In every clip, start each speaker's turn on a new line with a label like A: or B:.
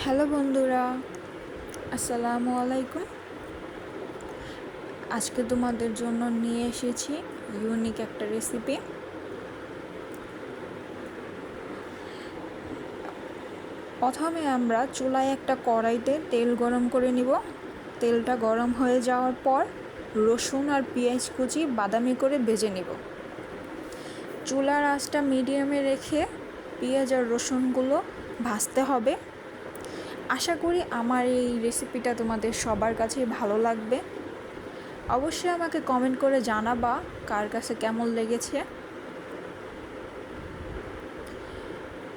A: Hello বন্ধুরা, আসসালামু আলাইকুম। আজকে তোমাদের জন্য নিয়ে এসেছি ইউনিক একটা রেসিপি। প্রথমে আমরা চুলায় একটা কড়াইতে তেল গরম করে নিব। তেলটা গরম হয়ে যাওয়ার পর রসুন আর পেঁয়াজ কুচি বাদামি করে ভেজে নিব। চুলার আঁচটা মিডিয়ামে রেখে পেঁয়াজ আর রসুনগুলো ভাজতে হবে। আশা করি আমার এই রেসিপিটা তোমাদের সবার কাছেই ভালো লাগবে। অবশ্যই আমাকে কমেন্ট করে জানাবা কার কাছে কেমন লেগেছে।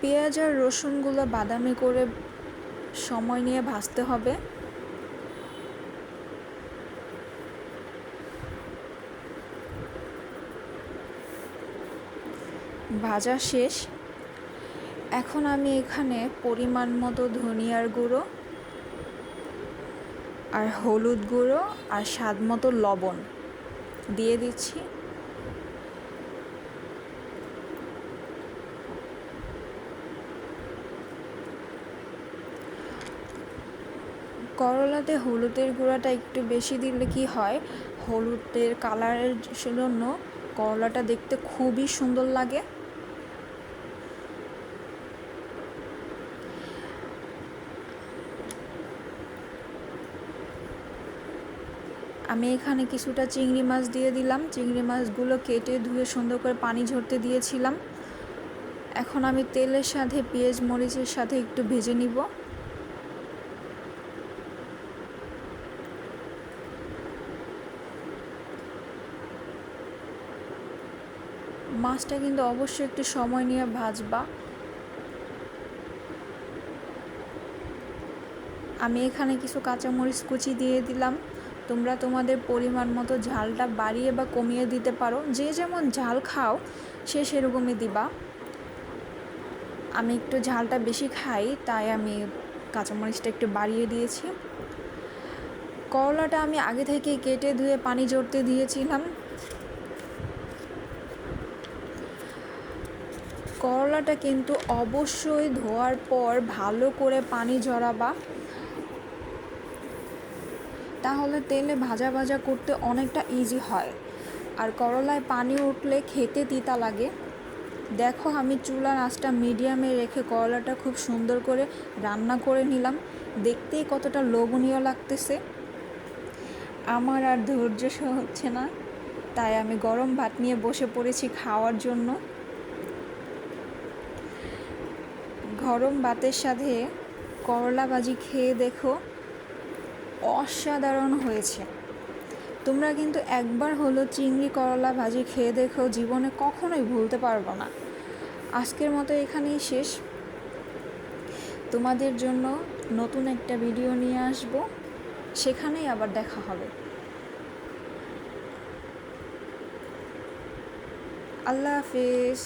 A: পেঁয়াজ আর রসুনগুলো বাদামি করে সময় নিয়ে ভাজতে হবে। ভাজা শেষ। এখন আমি এখানে পরিমাণ মতো ধনিয়ার গুঁড়ো আর হলুদ গুঁড়ো আর স্বাদ মতো লবণ দিয়ে দিচ্ছি। করলাতে হলুদের গুঁড়াটা একটু বেশি দিলে কি হয়, হলুদের কালারের জন্য করলাটা দেখতে খুবই সুন্দর লাগে। আমি এখানে কিছুটা চিংড়ি মাছ দিয়ে দিলাম। চিংড়ি মাছগুলো কেটে ধুয়ে সুন্দর করে পানি ঝরতে দিয়েছিলাম। এখন আমি তেলের সাথে পেঁয়াজ মরিচের সাথে একটু ভেজে নিব। মাছটা কিন্তু অবশ্যই একটু সময় নিয়ে ভাজবা। আমি এখানে কিছু কাঁচামরিচ কুচি দিয়ে দিলাম। তোমরা তোমাদের পরিমাণ মতো ঝালটা বাড়িয়ে বা কমিয়ে দিতে পারো, যে যেমন ঝাল খাও সে সেরকমই দিবা। আমি একটু ঝালটা বেশি খাই, তাই আমি কাঁচামরিচটা একটু বাড়িয়ে দিয়েছি। করলাটা আমি আগে থেকে কেটে ধুয়ে পানি ঝরতে দিয়েছিলাম। করলাটা কিন্তু অবশ্যই ধোয়ার পর ভালো করে পানি ঝরাবা, তাহলে তেলে ভাজা ভাজা করতে অনেকটা ইজি হয়। আর করলায় পানি উঠলে খেতে তিতা লাগে। দেখো, আমি চুলার আঁচটা মিডিয়ামে রেখে করলাটা খুব সুন্দর করে রান্না করে নিলাম। দেখতেই কতটা লোভনীয় লাগতেছে। আমার আর ধৈর্য হচ্ছে না, তাই আমি গরম ভাত নিয়ে বসে পড়েছি খাওয়ার জন্য। গরম ভাতের সাথে করলা ভাজি খেয়ে দেখো, অসাধারণ হয়েছে। তোমরা কিন্তু একবার হলো চিংড়ি করলা ভাজি খেয়ে দেখো, জীবনে কখনোই ভুলতে পারবো না। আজকের মতো এখানেই শেষ। তোমাদের জন্য নতুন একটা ভিডিও নিয়ে আসব, সেখানেই আবার দেখা হবে। আল্লাহ হাফেজ।